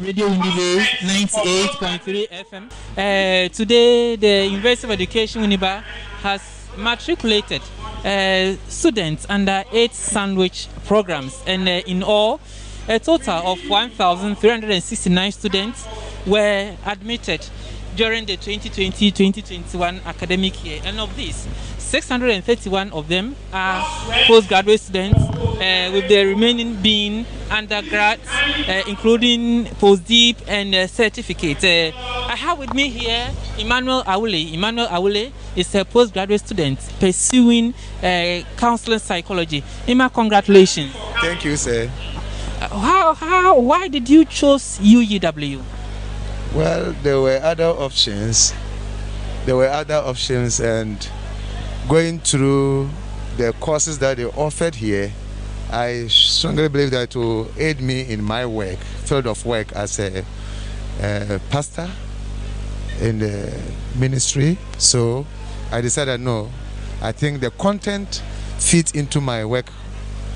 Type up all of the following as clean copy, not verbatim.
Radio Winneba 98.3 FM. Today, the University of Education Winneba has matriculated students under 8 sandwich programs, and in all, a total of 1,369 students were admitted during the 2020-2021 academic year, and of these, 631 of them are postgraduate students, with the remaining being undergrads, including post-deep and certificate. I have with me here Emmanuel Awule. Emmanuel Awule is a postgraduate student pursuing counseling psychology. Emma, congratulations. Thank you, sir. Why did you choose UEW? Well, there were other options. And going through the courses that they offered here, I strongly believe that it will aid me in my field of work as a pastor in the ministry. So I decided, no, I think the content fits into my work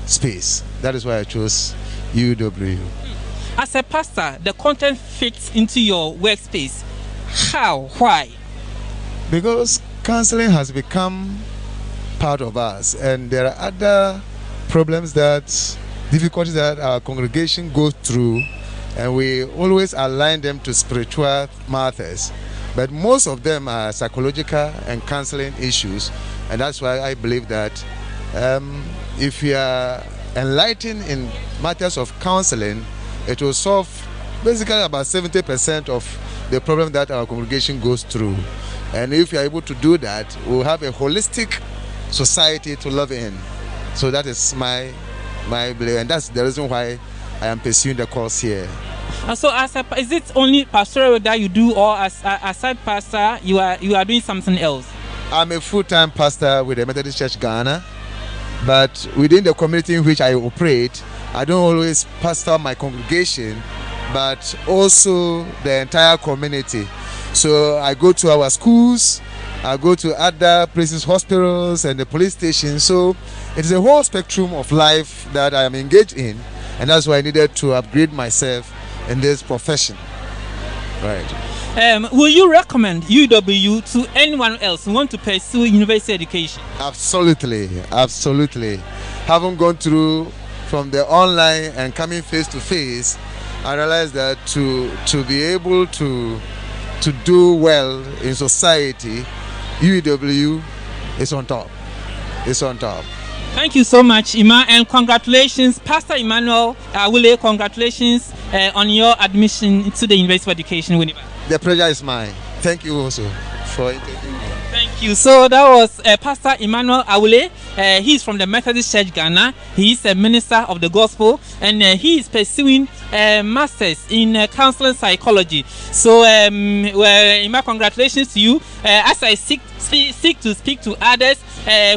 space. That is why I chose UW. As a pastor, the content fits into your workspace. How? Why? Because counseling has become part of us, and there are other difficulties that our congregation goes through, and we always align them to spiritual matters. But most of them are psychological and counseling issues, and that's why I believe that if we are enlightened in matters of counseling, it will solve basically about 70% of the problem that our congregation goes through. And if you are able to do that, we'll have a holistic society to live in. So that is my belief, and that's the reason why I am pursuing the course here. So, is it only pastoral that you do, or as a side pastor, you are doing something else? I'm a full-time pastor with the Methodist Church Ghana, but within the community in which I operate, I don't always pastor my congregation, but also the entire community. So I go to our schools, I go to other places, hospitals and the police stations. So it is a whole spectrum of life that I am engaged in, and that's why I needed to upgrade myself in this profession. Right. Will you recommend UW to anyone else who want to pursue university education? Absolutely. Having gone through from the online and coming face to face, I realized that to be able to do well in society, UEW is on top. Thank you so much, Ima, and congratulations, Pastor Emmanuel Awule. Congratulations on your admission to the University of Education Winneba. The pleasure is mine. Thank you also for interviewing me. Thank you. So that was Pastor Emmanuel Awule. He is from the Methodist Church Ghana. He is a minister of the gospel, and he is pursuing masters in counseling psychology. So, Ima, congratulations to you. As I seek to speak to others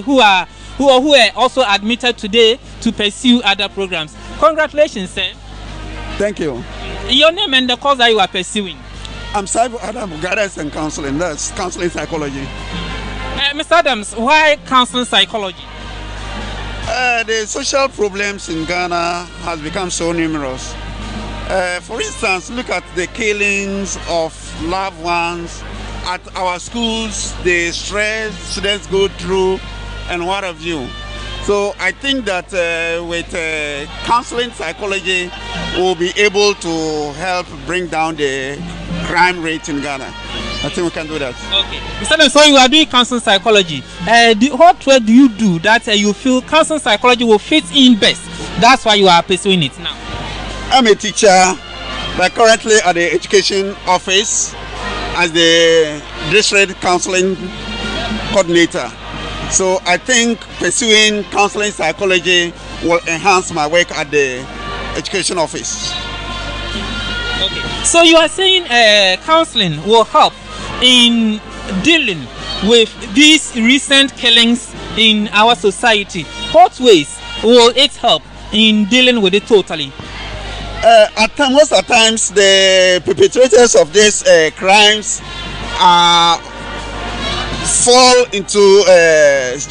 who are also admitted today to pursue other programs. Congratulations, sir. Thank you. Your name and the course that you are pursuing? I'm Saibu Adam, Guidance and Counseling. That's counseling psychology. Mr. Adams, why counseling psychology? The social problems in Ghana has become so numerous. For instance, look at the killings of loved ones at our schools, the stress students go through, and what have you. So I think that with counseling psychology, we'll be able to help bring down the crime rate in Ghana. I think we can do that. Okay. Mr. Adams, so you are doing counseling psychology. What way do you do that you feel counseling psychology will fit in best? That's why you are pursuing it now. I'm a teacher, but currently at the education office as the district counseling coordinator. So I think pursuing counseling psychology will enhance my work at the education office. Okay. So you are saying counseling will help in dealing with these recent killings in our society. What ways will it help in dealing with it totally? Most of the times, the perpetrators of these crimes fall into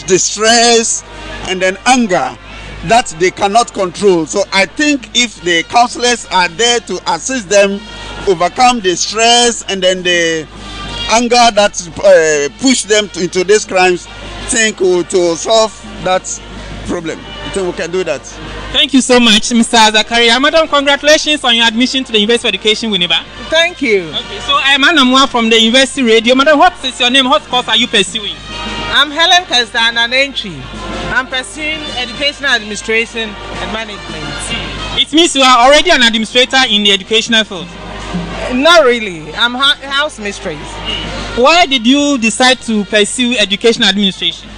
distress and then anger. that they cannot control. So I think if the counselors are there to assist them overcome the stress and then the anger that push them into these crimes, think to solve that problem. I think we can do that. Thank you so much, Mr. Zakaria. Madam, congratulations on your admission to the University of Education, Winneba. Thank you. Okay, so I'm Anamwa from the University Radio. Madam, what is your name? What course are you pursuing? I'm Helen Kestan, an entry. I'm pursuing educational administration and management. It means you are already an administrator in the educational field. Not really. I'm house mistress. Why did you decide to pursue educational administration?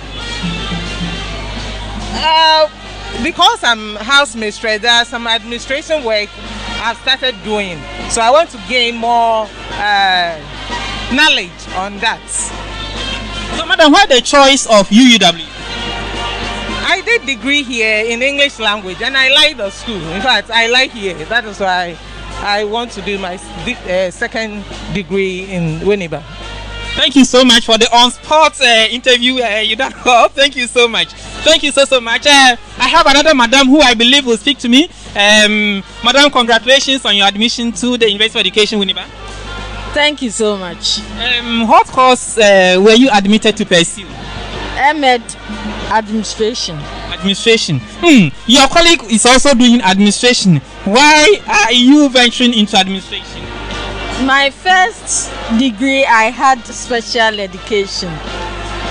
Because I'm house mistress, there's some administration work I've started doing. So I want to gain more knowledge on that. So, madam, why the choice of UEW? I did degree here in English language and I like the school. In fact, I like here. That is why I want to do my second degree in Winneba. Thank you so much for the on-spot interview. You done well. Thank you so much. Thank you so much. I have another madam who I believe will speak to me. Madam, congratulations on your admission to the University of Education, Winneba. Thank you so much. What course were you admitted to pursue? MEd Administration. Administration. Your colleague is also doing administration. Why are you venturing into administration? My first degree, I had special education.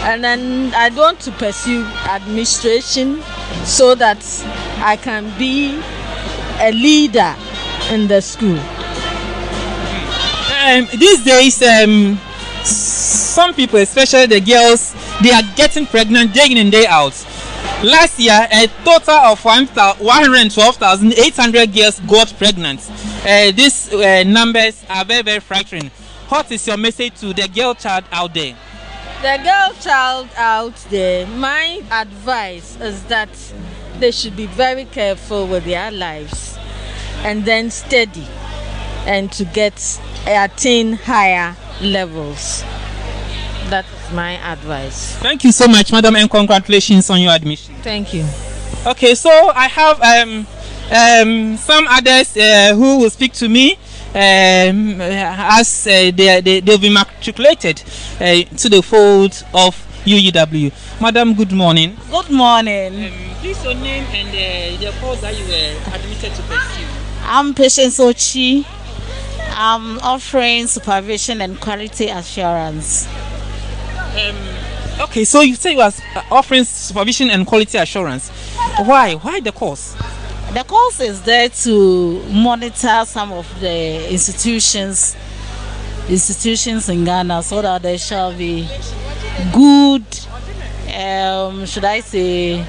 And then I want to pursue administration so that I can be a leader in the school. These days, some people, especially the girls, they are getting pregnant day in and day out. Last year, a total of 112,800 girls got pregnant. These numbers are very, very frightening. What is your message to the girl child out there? The girl child out there, my advice is that they should be very careful with their lives and then steady and to attain higher levels. That is my advice. Thank you so much, madam, and congratulations on your admission. Thank you. Okay, so I have some others who will speak to me as they'll be matriculated to the fold of UEW. Madam, good morning. Good morning. Please, your name and the course that you were admitted to pursue. I'm Patience Ochi. I'm offering supervision and quality assurance. Okay, so you say you are offering supervision and quality assurance. Why? Why the course? The course is there to monitor some of the institutions in Ghana so that there shall be good, should I say,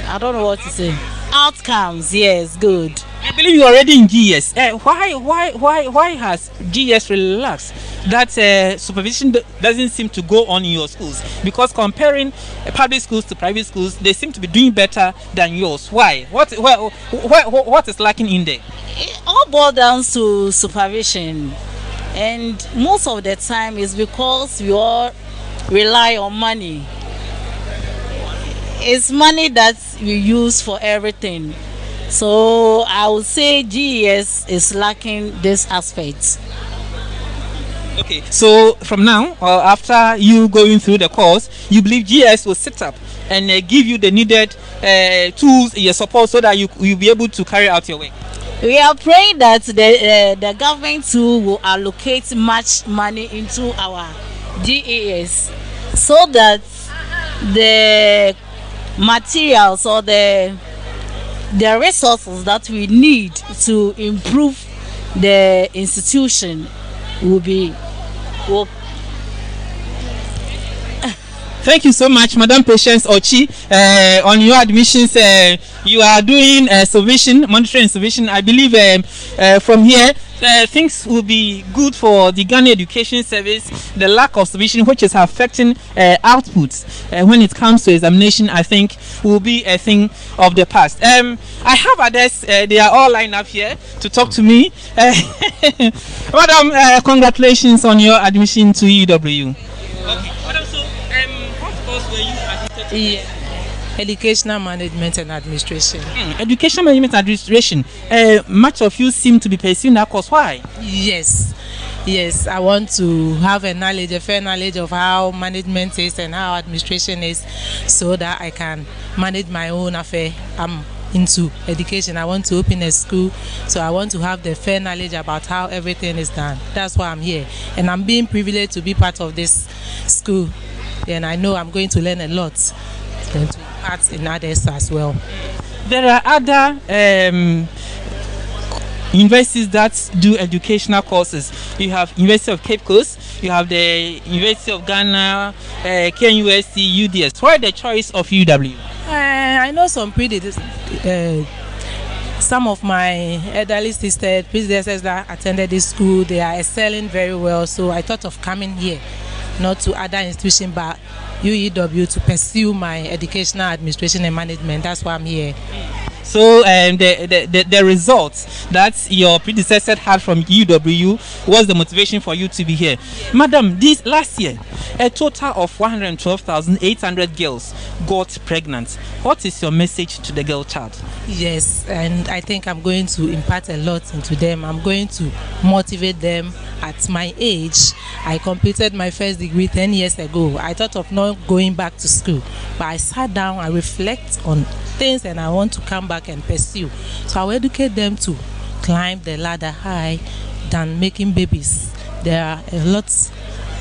I don't know what to say. Outcomes, yes, good. I believe you're already in GS. Why has GS relaxed? That supervision doesn't seem to go on in your schools, because comparing public schools to private schools, they seem to be doing better than yours. Why? What is lacking in there? It all boils down to supervision, and most of the time is because we all rely on money. It's money that we use for everything. So I would say GES is lacking this aspect. Okay, so from now, or after you going through the course, you believe GS will sit up and give you the needed tools, your support, so that you'll be able to carry out your work? We are praying that the government too will allocate much money into our GES so that the materials or the resources that we need to improve the institution will be. Thank you so much, Madam Patience Ochi. On your admissions, you are doing supervision, monitoring supervision. I believe from here, things will be good for the Ghana Education Service. The lack of supervision, which is affecting outputs when it comes to examination, I think will be a thing of the past. I have others. They are all lined up here to talk to me. Madam, congratulations on your admission to UEW. Okay. Madam, so what course were you admitted to? Educational management and administration. Education management and administration. Much of you seem to be pursuing that course. Why? Yes, I want to have a fair knowledge of how management is and how administration is, so that I can manage my own affair. I'm into education. I want to open a school, so I want to have the fair knowledge about how everything is done. That's why I'm here, and I'm being privileged to be part of this school, and I know I'm going to learn a lot and to impart in others as well. There are other universities that do educational courses. You have University of Cape Coast, you have the University of Ghana, KNUST, UDS. Why the choice of UW? I know some some of my elderly sisters, predecessors that attended this school, they are excelling very well. So I thought of coming here, not to other institutions, but UEW, to pursue my educational administration and management. That's why I'm here. So the results that your predecessor had from UW was the motivation for you to be here. Madam, this last year, a total of 112,800 girls got pregnant. What is your message to the girl child? Yes, and I think I'm going to impart a lot into them. I'm going to motivate them. At my age, I completed my first degree 10 years ago. I thought of not going back to school, but I sat down, I reflect on things, and I want to come back and pursue. So I will educate them to climb the ladder high than making babies. There are a lot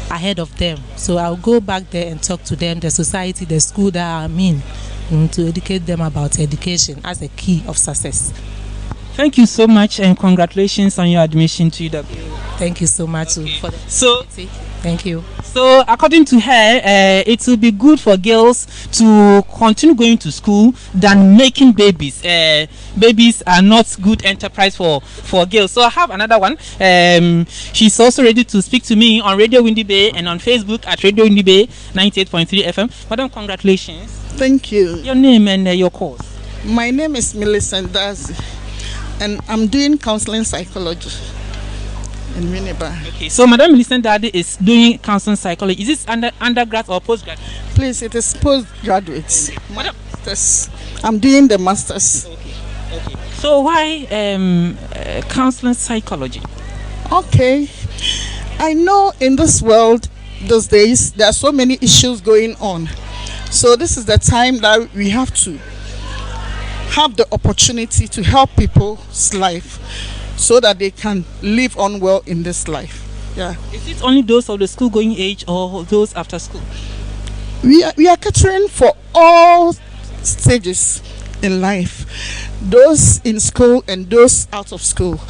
ahead of them. So I'll go back there and talk to them, the society, the school that I'm in, to educate them about education as a key of success. Thank you so much, and congratulations on your admission to UW. Thank you so much for the thank you. So according to her, it will be good for girls to continue going to school than making babies. Babies are not good enterprise for girls. So I have another one. She's also ready to speak to me on Radio Winneba and on Facebook at Radio Winneba 98.3 FM. Madam, congratulations. Thank you. Your name and your course? My name is Millicent Dazi, and I'm doing counseling psychology in Winneba. Okay, so Madam Millicent Daddy is doing counseling psychology. Is this undergrad or postgraduate? Please, it is postgraduate. Okay. Masters. I'm doing the masters. Okay. So why counseling psychology? Okay. I know in this world these days there are so many issues going on. So this is the time that we have to have the opportunity to help people's life, so that they can live on well in this life. Yeah. Is it only those of the school going age or those after school? We are catering for all stages in life. Those in school and those out of school.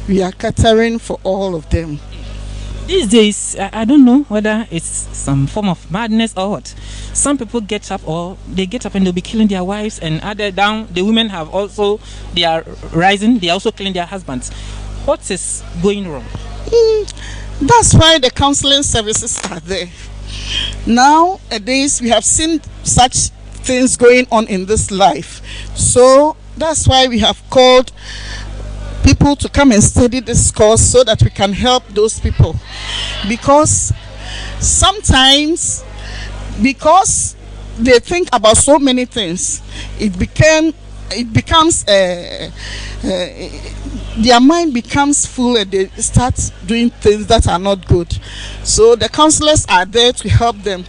We are catering for all of them. These days, I don't know whether it's some form of madness or what. Some people get up and they'll be killing their wives, and other down, the women have also, they are rising, they are also killing their husbands. What is going wrong? That's why the counseling services are there. Nowadays, we have seen such things going on in this life. So that's why we have called people to come and study this course, so that we can help those people. Because sometimes, because they think about so many things, it becomes their mind becomes full, and they start doing things that are not good. So the counselors are there to help them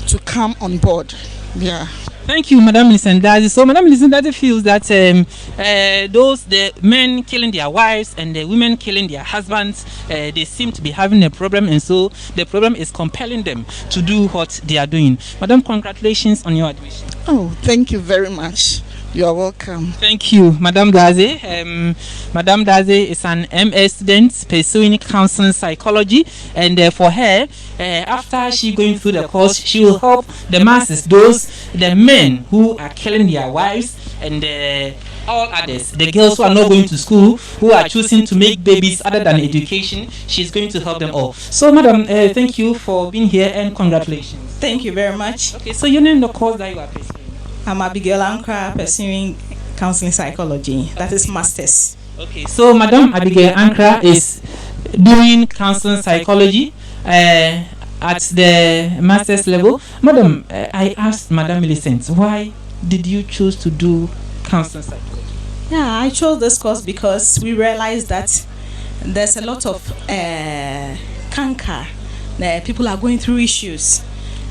to come on board. Yeah. Thank you, Madam Millicent Dazi. So Madam Millicent Dazi feels that the men killing their wives and the women killing their husbands, they seem to be having a problem, and so the problem is compelling them to do what they are doing. Madam, congratulations on your admission. Oh, thank you very much. You are welcome. Thank you, Madam Dazi. Madam Dazi is an MS student pursuing counseling psychology, and for her, after she going through the course, she will help the masses, the men who are killing their wives, and all others, the girls who are not going to school, who are choosing to make babies other than education. She's going to help them all. So, Madam, thank you for being here, and congratulations. Thank you very much. Okay, so you name the course that you are pursuing. I'm Abigail Ankra, pursuing counseling psychology. That is masters. Okay, so Madam Abigail Ankra is doing counseling psychology at the master's level. Madam, I asked Madam Millicent, why did you choose to do counseling psychology? Yeah, I chose this course because we realized that there's a lot of canker. People are going through issues,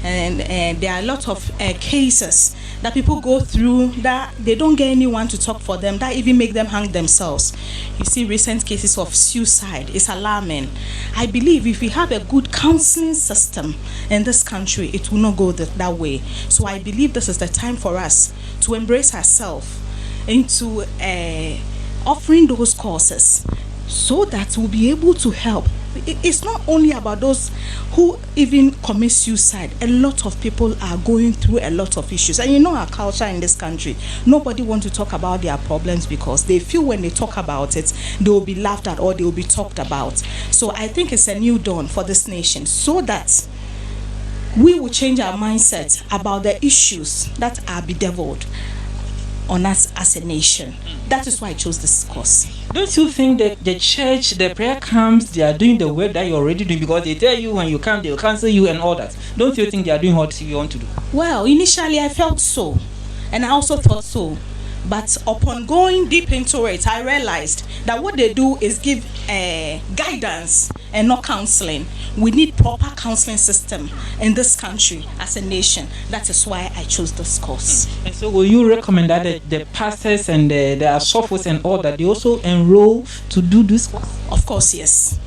and there are a lot of cases that people go through that they don't get anyone to talk for them, that even make them hang themselves. You see recent cases of suicide. It's alarming. I believe if we have a good counseling system in this country, it will not go that way. So I believe this is the time for us to embrace ourselves into offering those courses so that we'll be able to help. It's not only about those who even commit suicide. A lot of people are going through a lot of issues. And you know our culture in this country, nobody wants to talk about their problems because they feel when they talk about it, they will be laughed at or they will be talked about. So I think it's a new dawn for this nation so that we will change our mindset about the issues that are bedeviled on us as a nation. That is why I chose this course. Don't you think that the church, the prayer camps, they are doing the work that you're already doing? Because they tell you when you come, they'll cancel you and all that. Don't you think they are doing what you want to do? Well, initially I felt so, and I also thought so. But upon going deep into it, I realized that what they do is give guidance and not counseling. We need proper counseling system in this country as a nation. That is why I chose this course. And so will you recommend that the pastors and the asophists and all that, they also enroll to do this course? Of course, yes.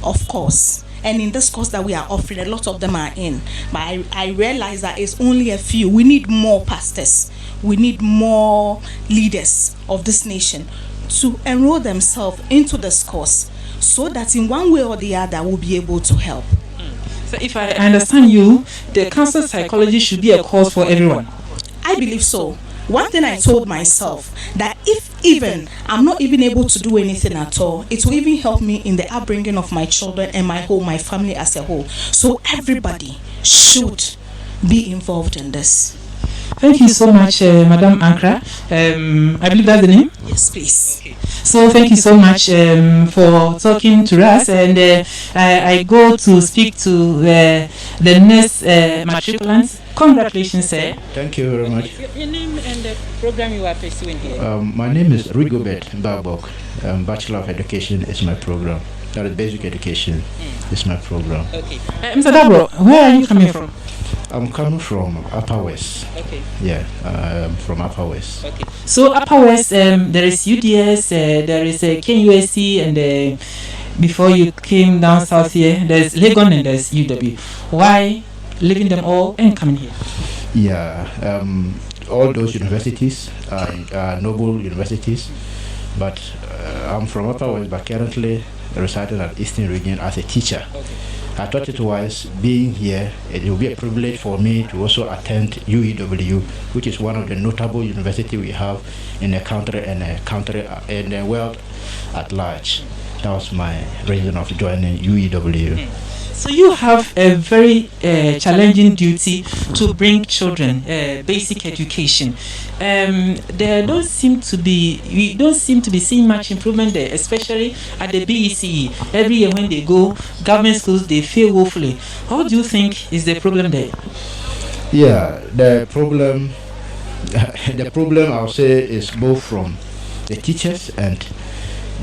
Of course. And in this course that we are offering, a lot of them are in. But I realize that it's only a few. We need more pastors. We need more leaders of this nation to enroll themselves into this course so that in one way or the other we'll be able to help. So if I understand you, the counseling psychology should be a course for everyone. I believe so. One thing I told myself, that if even I'm not even able to do anything at all, it will even help me in the upbringing of my children and my home, my family as a whole. So everybody should be involved in this. Thank you so much, Madam Ankra. I believe that's the name? Yes, please. Okay. So thank you so much for talking to us. And I go to speak to the next matriculants. Congratulations, sir. Thank you very much. Your name and the program you are pursuing here? My name is Rigobert Babok. Bachelor of Education is my program. That is basic education is my program. Okay. Mr. Dabro, where are you coming from? I'm coming from Upper West. Okay. Yeah, from Upper West. Okay. So Upper West, there is UDS, there is KUSC, and before you came down south here, there's Legon and there's UW. Why leaving them all and coming here? Yeah, all those universities are noble universities, but I'm from Upper West, but currently residing at Eastern Region as a teacher. Okay. I thought it was being here, it will be a privilege for me to also attend UEW, which is one of the notable universities we have in the country and in the world at large. That was my reason of joining UEW. So you have a very challenging duty to bring children basic education. We don't seem to be seeing much improvement there, especially at the BECE. Every year when they go, government schools, they fail woefully. What do you think is the problem there? Yeah, the problem I'll say is both from the teachers and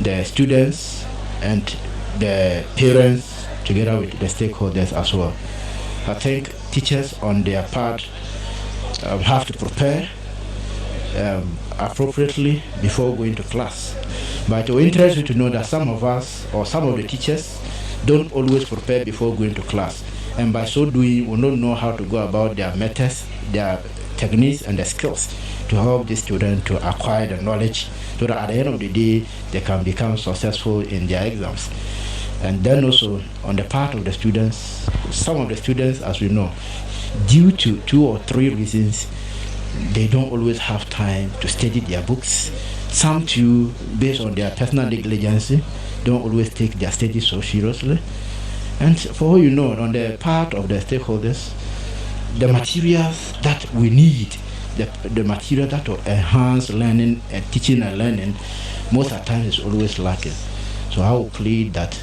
the students and the parents, together with the stakeholders as well. I think teachers on their part have to prepare appropriately before going to class. But it will interest you to know that some of us or some of the teachers don't always prepare before going to class. And by so doing, will not know how to go about their methods, their techniques and their skills to help the students to acquire the knowledge so that at the end of the day, they can become successful in their exams. And then also on the part of the students, some of the students, as we know, due to 2 or 3 reasons, they don't always have time to study their books. Some too, based on their personal negligence, don't always take their studies so seriously. And for all you know, on the part of the stakeholders, the materials that we need, the material that will enhance learning and teaching and learning, most of the time is always lacking. So I will plead that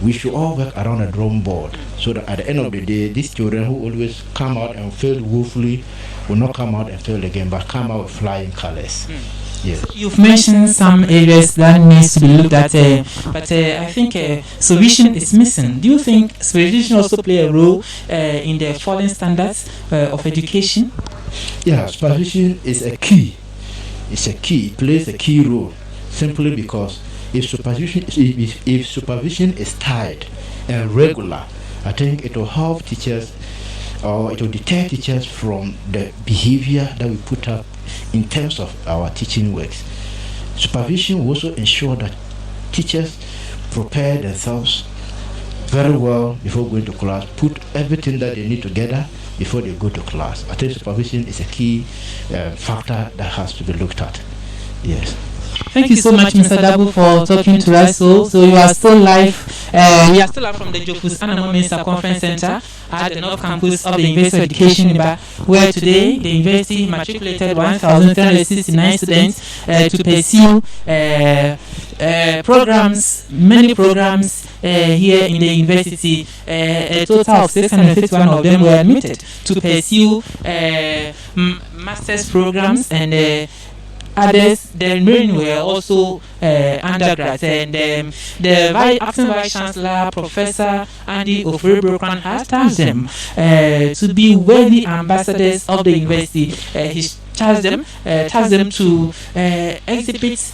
we should all work around a drawing board so that at the end of the day, these children who always come out and fail woefully will not come out and fail again, but come out with flying colors. Yes. You've mentioned some areas that needs to be looked at, but I think supervision is missing. Do you think supervision also play a role in the falling standards of education? Yeah, supervision is a key. It's a key. It plays a key role simply because if supervision is tight and regular, I think it will help teachers, or it will deter teachers from the behavior that we put up in terms of our teaching works. Supervision will also ensure that teachers prepare themselves very well before going to class, put everything that they need together before they go to class. I think supervision is a key factor that has to be looked at. Yes. Thank you so much, Mr. Dabu, for talking to us. So you are still live. We are still live from the Jofus Anamo Minister Conference Center at the North Campus of the University of Education, Winneba, where today the university matriculated 1,369 students to pursue programs, many programs here in the university. A total of 651 of them were admitted to pursue master's programs, and others, the remaining were also undergrads. And the acting Vice Chancellor, Professor Andy Ofori-Brokran, has tasked them to be worthy ambassadors of the university. He tasked them to exhibit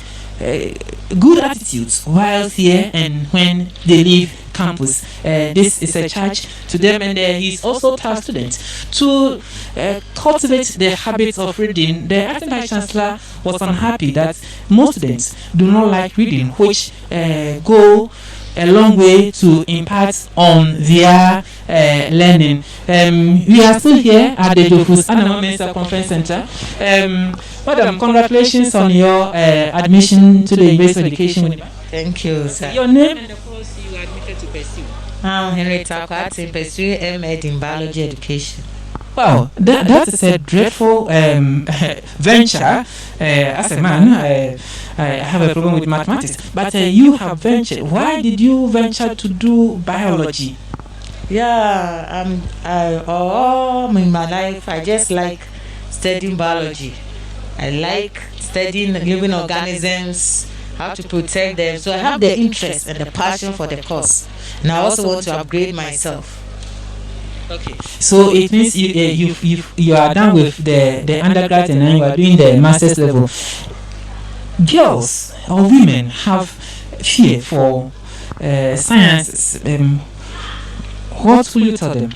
good attitudes whilst here and when they leave campus. This is a charge to them, and he's also tasked students to cultivate the habits of reading. The acting Vice Chancellor was unhappy that most students do not like reading, which go a long way to impact on their learning. We are still here at the Jofus Anamo Minister Conference Center. Madam, congratulations on your admission to the University of Education. Thank you, sir. Your name and the course you are admitted to pursue? I'm Henry Takwat, in pursue M.Ed in Biology Education. Wow, that is a dreadful venture. As a man, I have a problem with mathematics, but you have ventured. Why did you venture to do biology? Yeah, all in my life, I just like studying biology. I like studying living organisms, how to protect them. So I have the interest and the passion for the course, and I also want to upgrade myself. Okay, so it means you are done with the undergrad and then you are doing the master's level. Girls or women have fear for sciences. What will you tell them?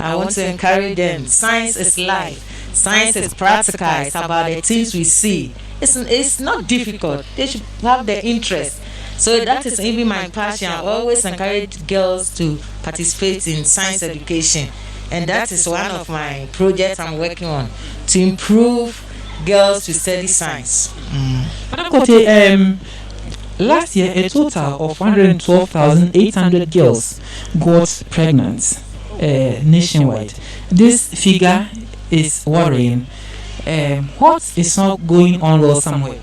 I want to encourage them. Science is life. Science is practical. It's about the things we see. It's not difficult. They should have the interest. So that is even my passion. I always encourage girls to participate in science education, and that is one of my projects I'm working on, to improve girls to study science. Last year, a total of 112,800 girls got pregnant nationwide. This figure is worrying. What is not going on well somewhere?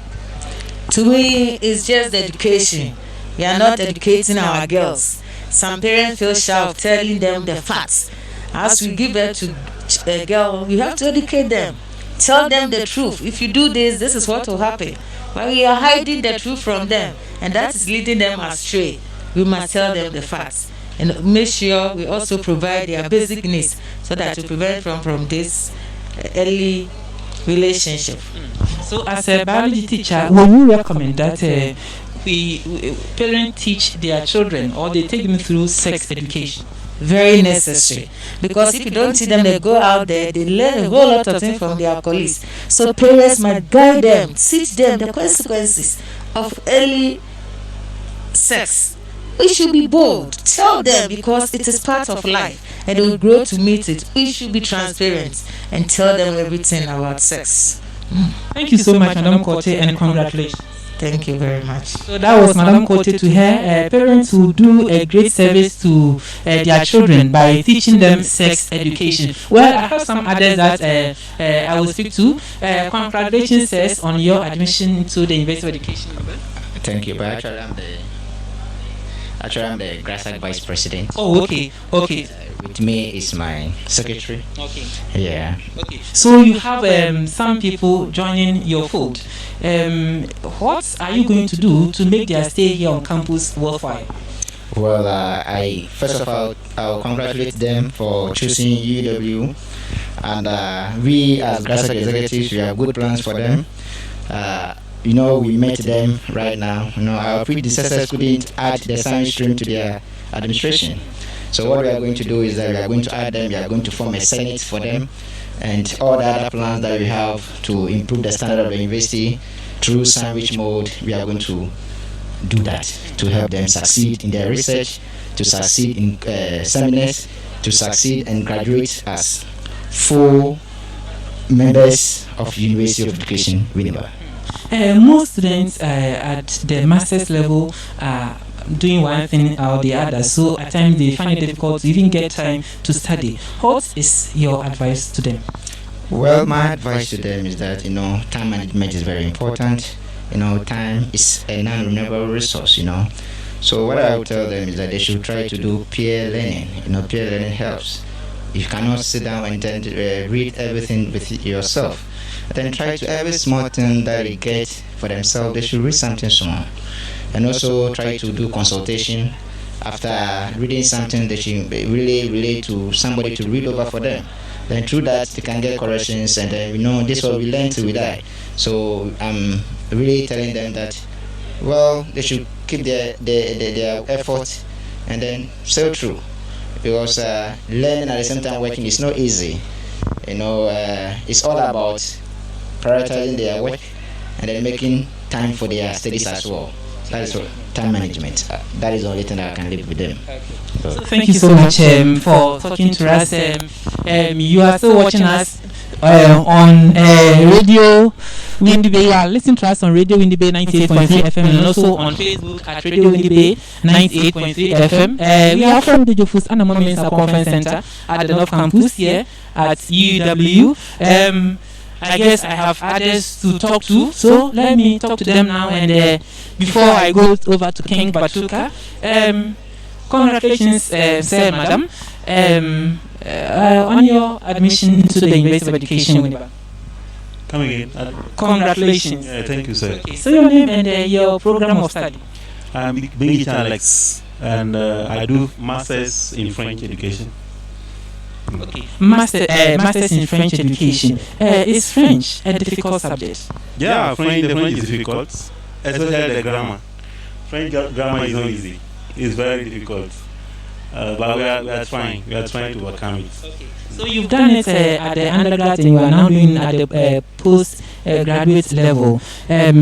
To me, it's just education. We are not educating our girls. Some parents feel shy of telling them the facts. As we give birth to a girl, we have to educate them. Tell them the truth. If you do this, this is what will happen. But we are hiding the truth from them, and that is leading them astray. We must tell them the facts and make sure we also provide their basic needs so that we prevent from this early relationship. So as a biology teacher, would you recommend that parents teach their children or they take them through sex education? Very necessary, because if you don't teach them, they go out there, they learn a whole lot of things from their colleagues. So parents might guide them, teach them the consequences of early sex. We should be bold, tell them, because it is part of life and they will grow to meet it. We should be transparent and tell them everything about sex. Thank you so much, Madam Kote, and congratulations. Thank you very much. So that was Madam Kote to her. Parents who do a great service to their children by teaching them sex education. Well, I have some others that I will speak to. Congratulations, sirs, on your admission to the University of Education. Thank you. But actually, Actually, I'm the Grassac Vice President. Oh, okay. Okay. With me is my secretary. Okay. Yeah. Okay. So you have some people joining your fold. What are you going to do to make their stay here on campus worthwhile? Well, I first of all, I'll congratulate them for choosing UEW, and we as Grassac executives, we have good plans for them. We met them right now. Our predecessors couldn't add the science stream to their administration. So what we are going to do is that we are going to add them, we are going to form a senate for them, and all the other plans that we have to improve the standard of the university through sandwich mode, we are going to do that to help them succeed in their research, to succeed in seminars, to succeed and graduate as full members of University of Education, Winneba. Most students at the master's level are doing one thing or the other, so at times they find it difficult to even get time to study. What is your advice to them? Well, my advice to them is that time management is very important. Time is a non-renewable resource. So what I would tell them is that they should try to do peer learning. Peer learning helps. You cannot sit down and then read everything with yourself. Then try to every small thing that they get for themselves, they should read something small. And also try to do consultation. After reading something, they should really relate to somebody to read over for them. Then through that, they can get corrections, and then this is what we learned till we die. So I'm really telling them that, well, they should keep their effort and then sail through. Because learning at the same time working is not easy. It's all about prioritizing their work and then making time for their studies as well. That is time management. That is the only thing that I can live with them. So thank you so much for talking to us. You are still watching us on Radio Winneba. You are listening to us on Radio Winneba 98.3 FM and also on Facebook at Radio Winneba 98.3 FM. We are from the Jofus Anamo Mensa Conference Center at the North Campus here at UEW. I guess I have others to talk to, so let me talk to them now. And before I go over to King Batuka, congratulations, sir, madam, on your admission into the University of Education, Winneba. Come again. Congratulations. Thank you, sir. Okay, so your name and your program of study? I'm Bingit Alex, and I do masters in French education. Okay, masters in French education. Is French a difficult subject? Yeah, the French is difficult, especially the grammar. French grammar is not easy. It's very difficult, but we are trying. We are trying to overcome it. Okay. So you've done it at the undergrad, and you are now doing at the postgraduate level.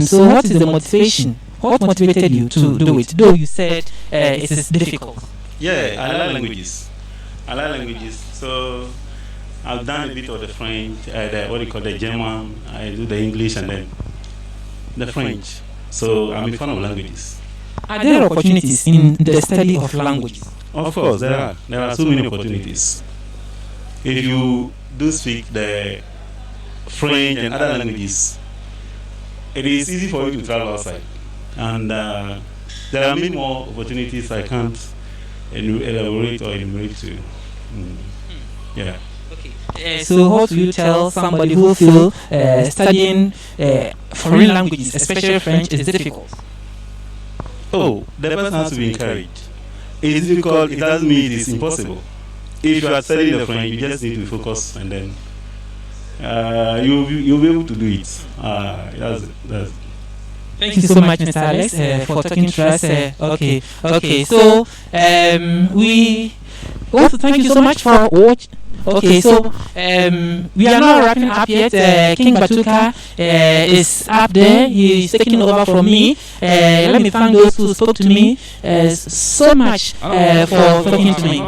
So what is the motivation? What motivated you to do it? Though you said it is difficult. Yeah, I like languages. So I've done a bit of the French, the German, I do the English and then the French. So I'm a fan of languages. Are there opportunities in the study of languages? Of course, there are. There are so many opportunities. If you do speak the French and other languages, it is easy for you to travel outside. And there are many more opportunities I can't elaborate or enumerate to. Yeah. Okay. So what do you tell somebody who feel studying foreign languages, especially French, is difficult? Oh, the person has to be encouraged. It is difficult. It doesn't mean it is impossible. If you are studying the French, you just need to focus, and then you'll be able to do it. That's Thank you so much, Mr. Alex, for talking to us. Okay. So we also thank you so much for watching. Okay, so we are not wrapping up yet. King Batuka is up there. He is taking over from me. Let me thank those who spoke to me so much for talking to me.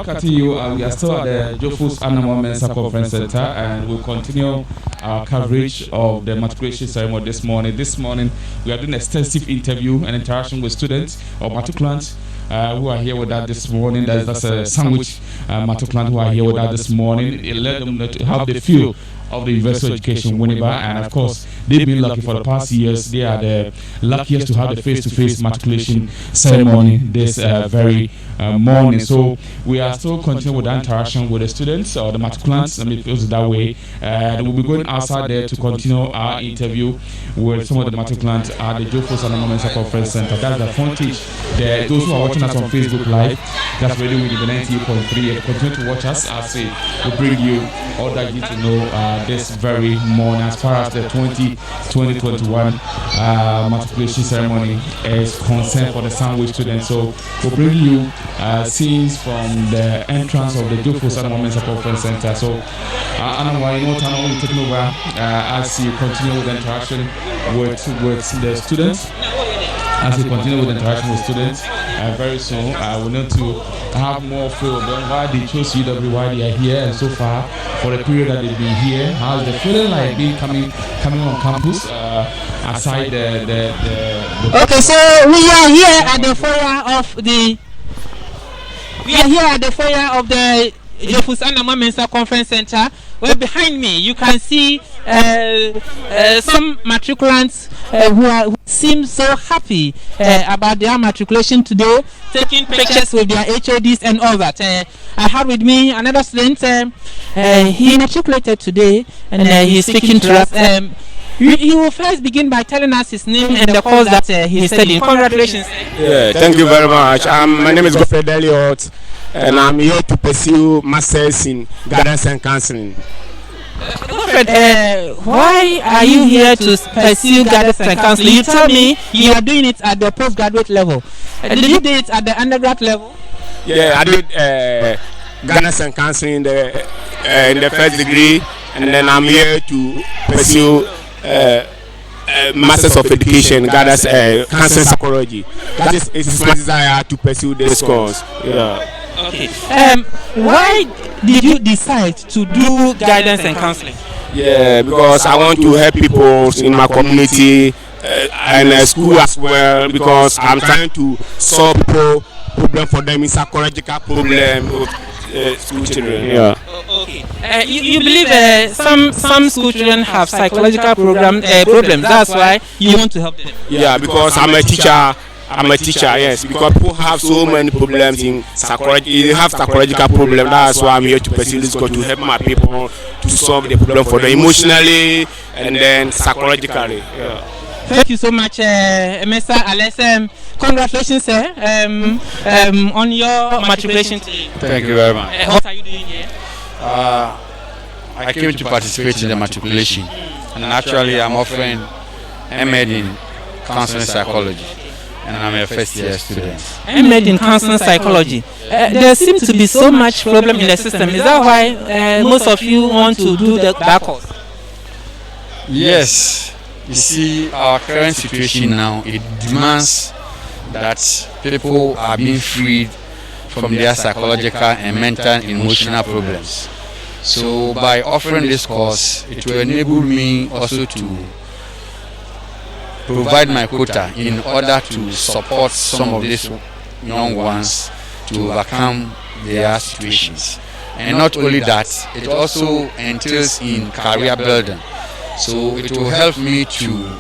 We are still at the Jofus Anamo Mensa Conference Center, and we'll continue our coverage of the matriculation ceremony this morning. This morning, we are doing extensive interview and interaction with students or matriculants who are here with us this morning. That's a sandwich matriculant who are here with us this morning. Let them know how they feel of the University of Education, Winneba, and of course, they've been lucky for the past years. They are the luckiest to have the face-to-face matriculation ceremony this very morning. So we are still continuing with the interaction with the students or the matriculants, let me put it that way. And we'll be going outside there to continue our interview with some of the matriculants at the Jofos and Moments Conference Center. That's the frontage there. Those who are watching us on Facebook Live, that's really with the 98.3. Continue to watch us as we bring you all that you need to know this very morning as far as the 2021 matriculation ceremony is concerned for the Sandwich students. So we'll bring you scenes from the entrance of the Jofos and Moments Conference Center. So Anna, you know, time will be taking over as you continue with the interaction with the students. As we continue with the interaction with students, very soon we need to have more feel of them, why they chose UEW, why they are here, and so far for the period that they've been here. How's the feeling like being coming on campus aside the Okay, so we are here at the foyer of the Jofus and Mensa Conference Center. Well, behind me, you can see some matriculants who seem so happy about their matriculation today, taking pictures with their HODs and all that. I have with me another student. He matriculated today, and he's speaking to us. He will first begin by telling us his name and the course that he's studying. Congratulations. Yeah, thank you very much. My name is Godfred Elliott, and I'm here to pursue masters in guidance and counseling. Godfred, why are you here to pursue guidance and counseling? You tell me you are doing it at the postgraduate level. Did you do it at the undergrad level? Yeah, I did guidance and counseling in the first degree, and then I'm here to pursue Masters of Education, guidance, counseling psychology. That is my desire to pursue this course. Yeah. Okay. Why did you decide to do guidance and counseling? Yeah, because I want to help people in my community and school as well. Because I'm trying to solve problem for them, psychological problem. School children. Yeah. Okay. You believe some school children have psychological problems. That's why you want to help them. Yeah, because I'm a teacher. Yes, because people have so many problems in psychology. They have psychological problems. That's why I'm here to pursue this course, to help my people to solve the problem for them emotionally and then psychologically. Yeah. Thank you so much, Mr. Alex. Congratulations, sir, on your matriculation today. Thank you very much. What are you doing here? I came to participate in the matriculation, and actually I'm offering M.Ed in counseling psychology, and I'm a first-year student. M.Ed in counseling psychology. There seems to be so much problem in the system. Is that why most of you want to do that course? Yes. You see, our current situation now, it demands that people are being freed from their psychological and mental and emotional problems. So by offering this course, it will enable me also to provide my quota in order to support some of these young ones to overcome their situations. And not only that, it also entails in career building. So it will help me to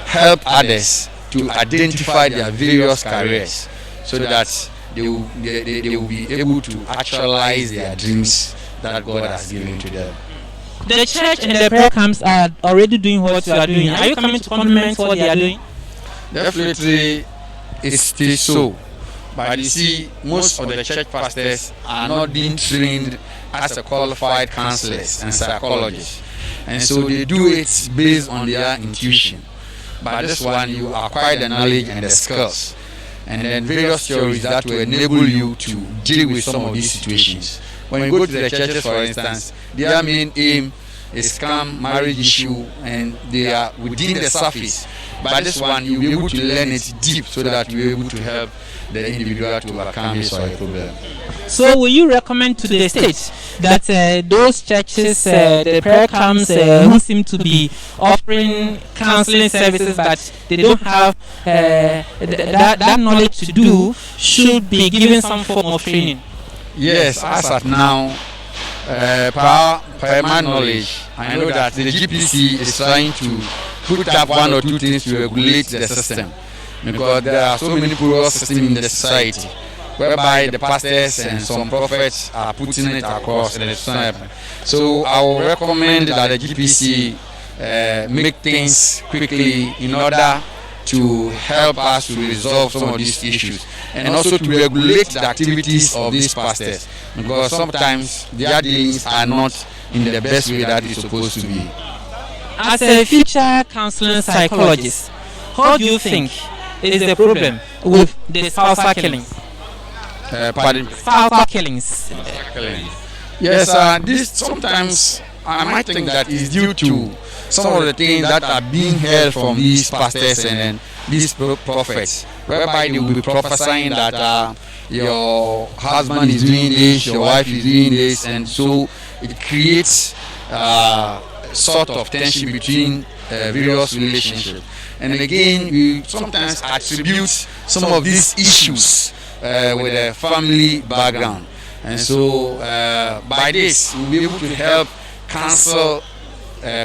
help others to identify their various careers so that they will be able to actualize their dreams that God has given to them. The church and the prayer camps are already doing what you are doing. Are you coming to compliment what they are doing? Definitely, it's still so. But you see, most of the church pastors are not being trained as a qualified counselors and psychologists. And so they do it based on their intuition. But this one, you acquire the knowledge and the skills, and then various theories that will enable you to deal with some of these situations. When you go to the churches, for instance, their main aim is scam, marriage issue, and they are within the surface. But this one, you'll be able to learn it deep so that you're able to help the individual to overcome his or her problem. So will you recommend to the state that those churches, the prayer camps who seem to be offering counseling services but they don't have that knowledge to do, should be given some form of training? Yes, as at now, per my knowledge, I know that the GPC is trying to put up one or two things to regulate the system, because there are so many plural systems in the society, whereby the pastors and some prophets are putting it across and it's not happening. So I will recommend that the GPC make things quickly in order to help us to resolve some of these issues, and also to regulate the activities of these pastors, because sometimes their dealings are not in the best way that it's supposed to be. As a future counseling psychologist, how do you think is the problem with the spousal killings? Pardon? Spousal killings. Yes, this sometimes I might think that is due to some of the things that are being heard from these pastors and these prophets, whereby they will be prophesying that your husband is doing this, your wife is doing this, and so it creates sort of tension between various relationships. And again, we sometimes attribute some of these issues with a family background, and so by this we'll be able to help counsel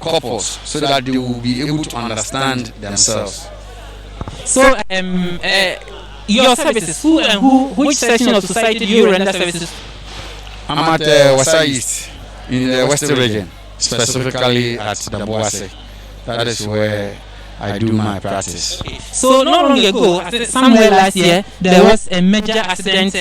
couples so that they will be able to understand themselves. So, your services, which section of society do you render services? I'm at Wasa East in the Western region, specifically at the Boase. That is where I do my practice. So not long ago, somewhere last year, there was a major accident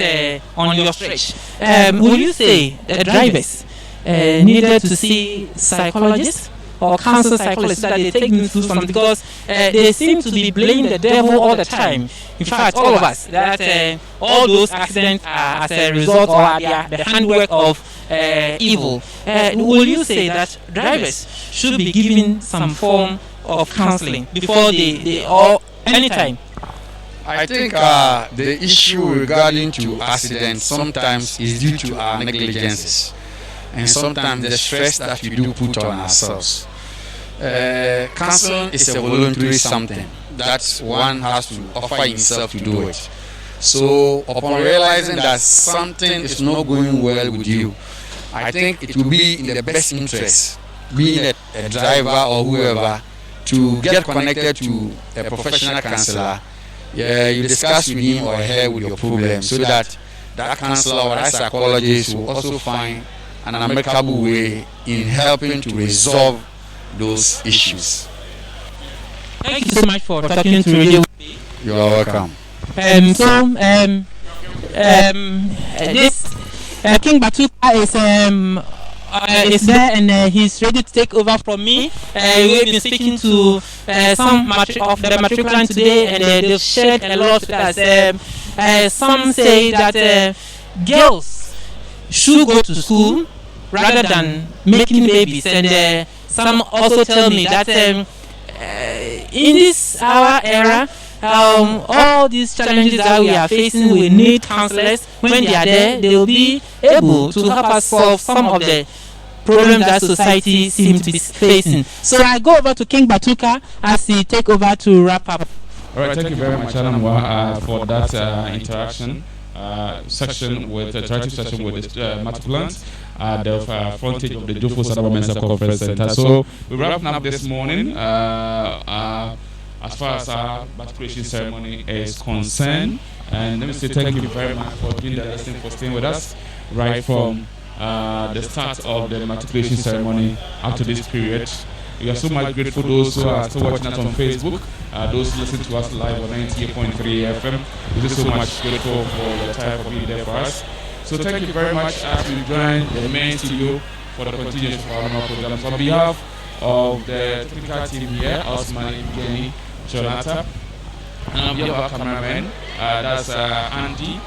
on your stretch. Would you say the drivers needed to see psychologists or counsel psychologists that they take them through something, because they seem to be blaming the devil all the time? In fact, all of us, that all those accidents are as a result or are the handwork of evil. Will you say that drivers should be given some form of counseling before they or anytime? I think the issue regarding to accidents sometimes is due to our negligences, and sometimes the stress that we do put on ourselves. Counseling is a voluntary something that one has to offer himself to do it. So upon realizing that something is not going well with you, I think it will be in the best interest, being a driver or whoever, to get connected to a professional counselor. You discuss with him or her with your problem, so that that counselor or that psychologist will also find an amicable way in helping to resolve those issues. Thank you so much for talking to Radio. You are welcome. This King Batuka is there, and he's ready to take over from me. We've been speaking to some of the matriculants today, and they've shared a lot with us. Some say that girls should go to school rather than making babies, and some also tell me that in this our era, all these challenges that we are facing, we need counselors. When they are there, they will be able to help us solve some of the problems that society seems to be facing. So I go over to King Batuka as he take over to wrap up. All right, thank you very much, Alamwa, for that interaction section with interactive session with the matriculants at the frontage of the Jofo Sadaba Mensa Conference Center. So we're wrapping up this morning as far as our matriculation ceremony is concerned. And let me say thank you very much for doing the listening, for staying with us right from the start of the matriculation ceremony up to this period. We are so much grateful to those who are still watching us on Facebook, those listening to us live on 98.3 FM. We're so much grateful for the time for being there for us. So thank you very much as we join the main studio for the continuation of our normal programs. On behalf of the technical team here, Osman Ibgeni, Jonathan, and on behalf of our cameraman, that's Andy,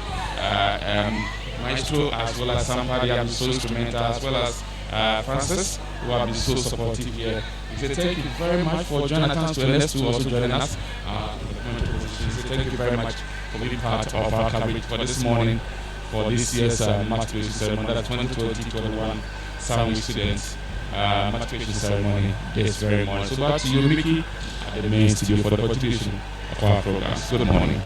Maestro, as well as somebody who has been so instrumental, as well as Francis, who have been so supportive here. We say thank you very much for joining us, to LS to also joining us. Thank you very much for being part of our coverage for this morning, for this year's matriculation ceremony, that's 2020-21 Sandwich Students matriculation ceremony this very morning. So back to you, Mickey, at the main studio for the continuation of our programs. Good morning.